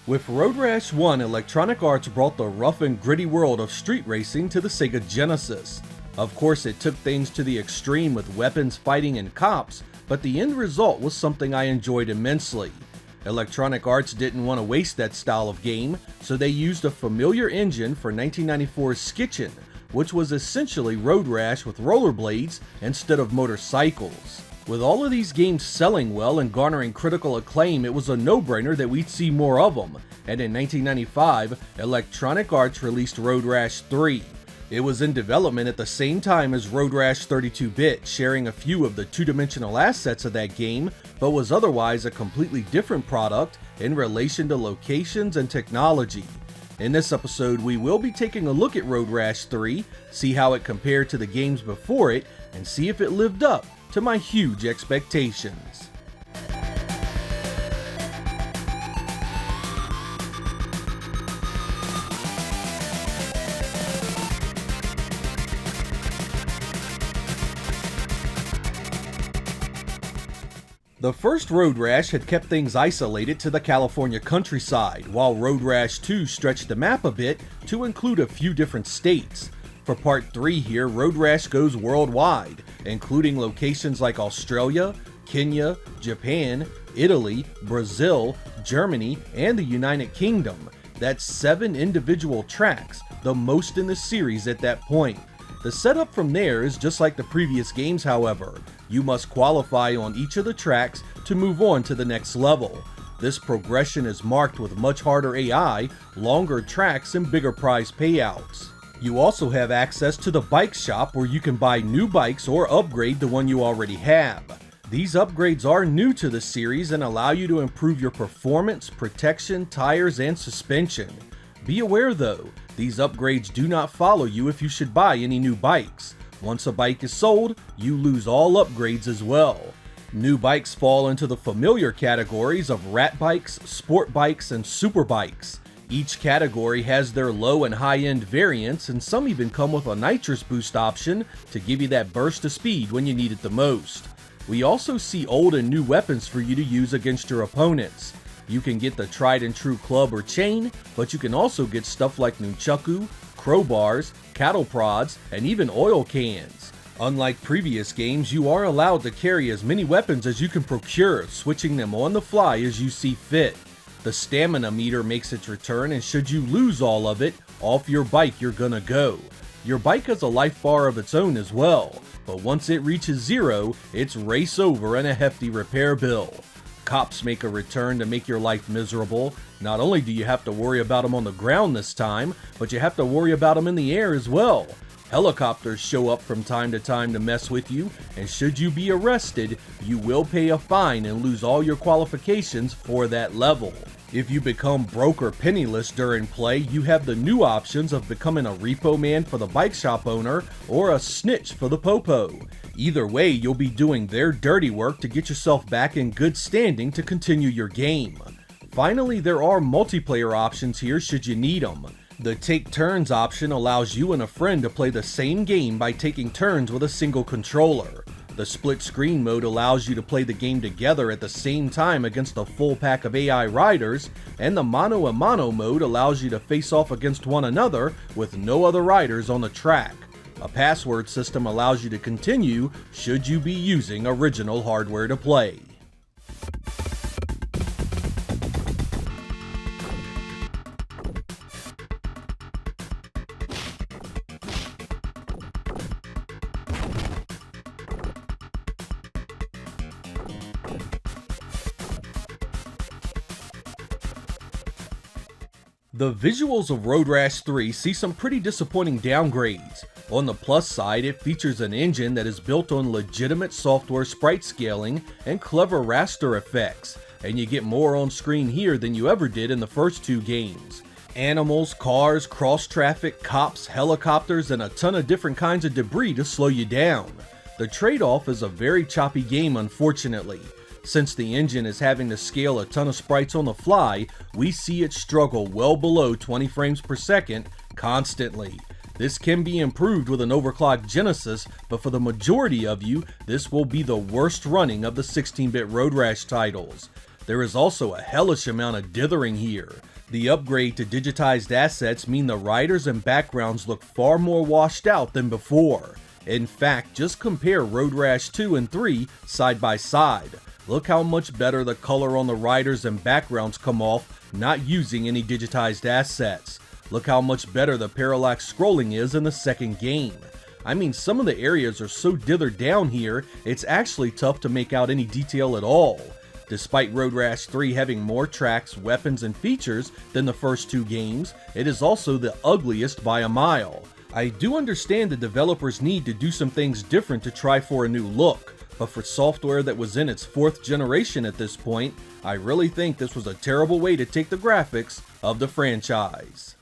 With Road Rash 1, Electronic Arts brought the rough and gritty world of street racing to the Sega Genesis. Of course, it took things to the extreme with weapons, fighting, and cops, but the end result was something I enjoyed immensely. Electronic Arts didn't want to waste that style of game, so they used a familiar engine for 1994's Skitchin', which was essentially Road Rash with rollerblades instead of motorcycles. With all of these games selling well and garnering critical acclaim, it was a no-brainer that we'd see more of them, and in 1995, Electronic Arts released Road Rash 3. It was in development at the same time as Road Rash 32-bit, sharing a few of the two-dimensional assets of that game, but was otherwise a completely different product in relation to locations and technology. In this episode, we will be taking a look at Road Rash 3, see how it compared to the games before it, and see if it lived up to my huge expectations. The first Road Rash had kept things isolated to the California countryside, while Road Rash 2 stretched the map a bit to include a few different states. For part 3 here, Road Rash goes worldwide, including locations like Australia, Kenya, Japan, Italy, Brazil, Germany, and the United Kingdom. That's 7 individual tracks, the most in the series at that point. The setup from there is just like the previous games, however. You must qualify on each of the tracks to move on to the next level. This progression is marked with much harder AI, longer tracks, and bigger prize payouts. You also have access to the bike shop where you can buy new bikes or upgrade the one you already have. These upgrades are new to the series and allow you to improve your performance, protection, tires, and suspension. Be aware though, these upgrades do not follow you if you should buy any new bikes. Once a bike is sold, you lose all upgrades as well. New bikes fall into the familiar categories of rat bikes, sport bikes, and super bikes. Each category has their low and high-end variants, and some even come with a nitrous boost option to give you that burst of speed when you need it the most. We also see old and new weapons for you to use against your opponents. You can get the tried and true club or chain, but you can also get stuff like nunchaku, crowbars, cattle prods, and even oil cans. Unlike previous games, you are allowed to carry as many weapons as you can procure, switching them on the fly as you see fit. The stamina meter makes its return, and should you lose all of it, off your bike you're gonna go. Your bike has a life bar of its own as well, but once it reaches 0, it's race over and a hefty repair bill. Cops make a return to make your life miserable. Not only do you have to worry about them on the ground this time, but you have to worry about them in the air as well. Helicopters show up from time to time to mess with you, and should you be arrested, you will pay a fine and lose all your qualifications for that level. If you become broke or penniless during play, you have the new options of becoming a repo man for the bike shop owner or a snitch for the popo. Either way, you'll be doing their dirty work to get yourself back in good standing to continue your game. Finally, there are multiplayer options here should you need them. The Take Turns option allows you and a friend to play the same game by taking turns with a single controller. The split screen mode allows you to play the game together at the same time against a full pack of AI riders, and the mano a mano mode allows you to face off against one another with no other riders on the track. A password system allows you to continue should you be using original hardware to play. The visuals of Road Rash 3 see some pretty disappointing downgrades. On the plus side, it features an engine that is built on legitimate software sprite scaling and clever raster effects, and you get more on screen here than you ever did in the first 2 games. Animals, cars, cross traffic, cops, helicopters, and a ton of different kinds of debris to slow you down. The trade-off is a very choppy game, unfortunately. Since the engine is having to scale a ton of sprites on the fly, we see it struggle well below 20 frames per second constantly. This can be improved with an overclocked Genesis, but for the majority of you, this will be the worst running of the 16-bit Road Rash titles. There is also a hellish amount of dithering here. The upgrade to digitized assets mean the riders and backgrounds look far more washed out than before. In fact, just compare Road Rash 2 and 3 side by side. Look how much better the color on the riders and backgrounds come off not using any digitized assets. Look how much better the parallax scrolling is in the second game. I mean, some of the areas are so dithered down here, it's actually tough to make out any detail at all. Despite Road Rash 3 having more tracks, weapons, and features than the first two games, it is also the ugliest by a mile. I do understand the developers need to do some things different to try for a new look, but for software that was in its fourth generation at this point, I really think this was a terrible way to take the graphics of the franchise.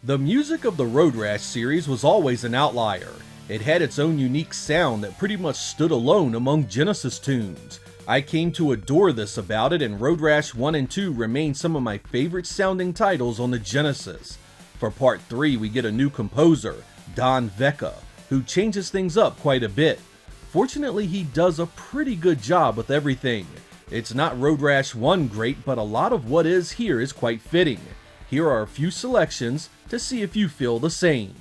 The music of the Road Rash series was always an outlier. It had its own unique sound that pretty much stood alone among Genesis tunes. I came to adore this about it, and Road Rash 1 and 2 remain some of my favorite sounding titles on the Genesis. For part 3 we get a new composer, Don Vecca, who changes things up quite a bit. Fortunately, he does a pretty good job with everything. It's not Road Rash 1 great, but a lot of what is here is quite fitting. Here are a few selections to see if you feel the same.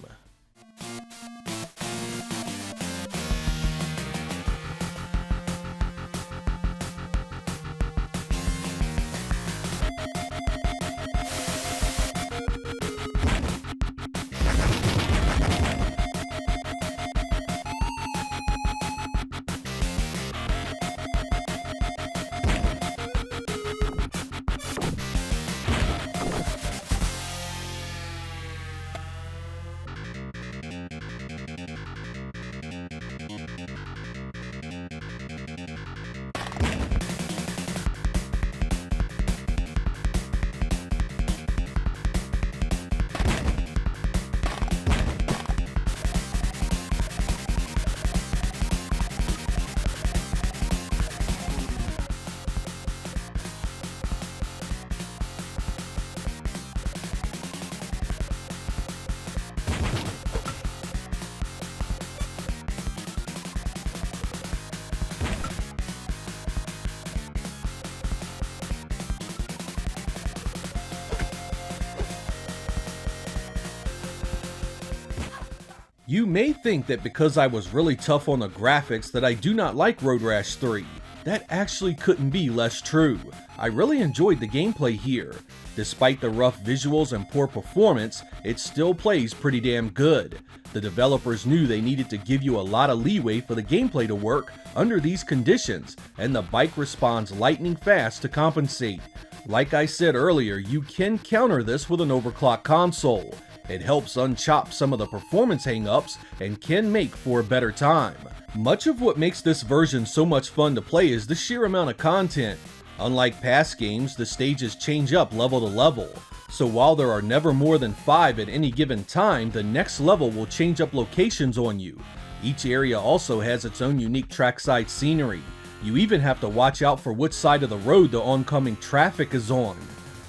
You may think that because I was really tough on the graphics that I do not like Road Rash 3. That actually couldn't be less true. I really enjoyed the gameplay here. Despite the rough visuals and poor performance, it still plays pretty damn good. The developers knew they needed to give you a lot of leeway for the gameplay to work under these conditions, and the bike responds lightning fast to compensate. Like I said earlier, you can counter this with an overclocked console. It helps unchop some of the performance hang-ups and can make for a better time. Much of what makes this version so much fun to play is the sheer amount of content. Unlike past games, the stages change up level to level. So while there are never more than 5 at any given time, the next level will change up locations on you. Each area also has its own unique trackside scenery. You even have to watch out for which side of the road the oncoming traffic is on.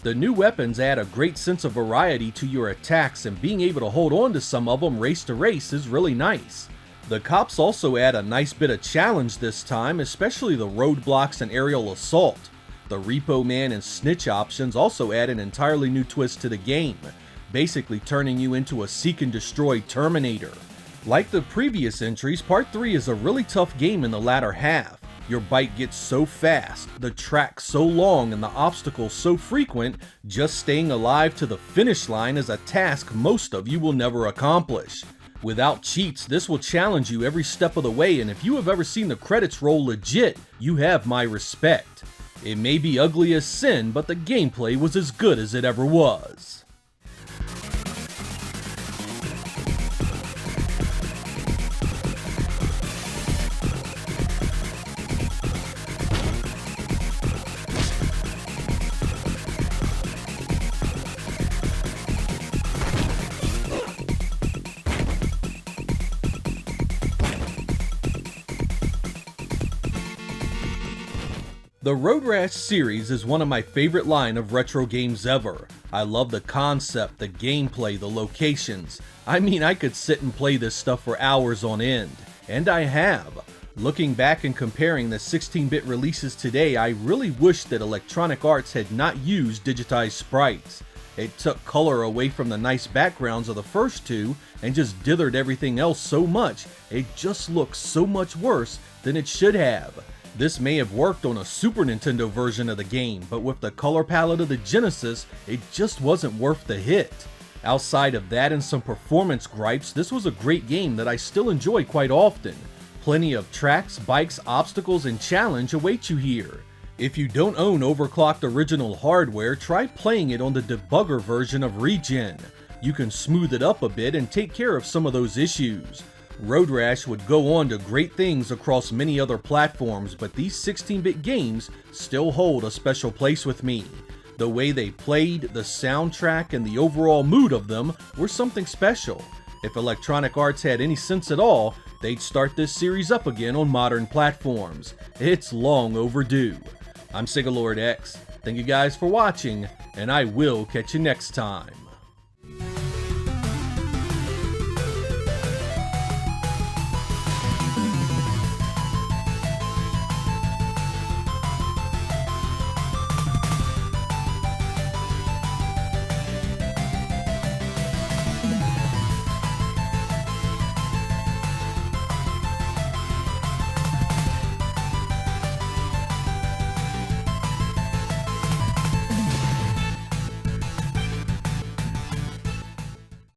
The new weapons add a great sense of variety to your attacks, and being able to hold on to some of them race to race is really nice. The cops also add a nice bit of challenge this time, especially the roadblocks and aerial assault. The Repoman and Snitch options also add an entirely new twist to the game, basically turning you into a seek and destroy Terminator. Like the previous entries, Part 3 is a really tough game in the latter half. Your bike gets so fast, the track so long, and the obstacles so frequent, just staying alive to the finish line is a task most of you will never accomplish. Without cheats, this will challenge you every step of the way, and if you have ever seen the credits roll legit, you have my respect. It may be ugly as sin, but the gameplay was as good as it ever was. The Road Rash series is one of my favorite line of retro games ever. I love the concept, the gameplay, the locations. I mean, I could sit and play this stuff for hours on end. And I have. Looking back and comparing the 16-bit releases today, I really wish that Electronic Arts had not used digitized sprites. It took color away from the nice backgrounds of the first two and just dithered everything else so much, it just looks so much worse than it should have. This may have worked on a Super Nintendo version of the game, but with the color palette of the Genesis, it just wasn't worth the hit. Outside of that and some performance gripes, this was a great game that I still enjoy quite often. Plenty of tracks, bikes, obstacles, and challenge await you here. If you don't own Overclocked original hardware, try playing it on the Debugger version of REGEN. You can smooth it up a bit and take care of some of those issues. Road Rash would go on to great things across many other platforms, but these 16-bit games still hold a special place with me. The way they played, the soundtrack, and the overall mood of them were something special. If Electronic Arts had any sense at all, they'd start this series up again on modern platforms. It's long overdue. I'm Sega Lord X. Thank you guys for watching, and I will catch you next time.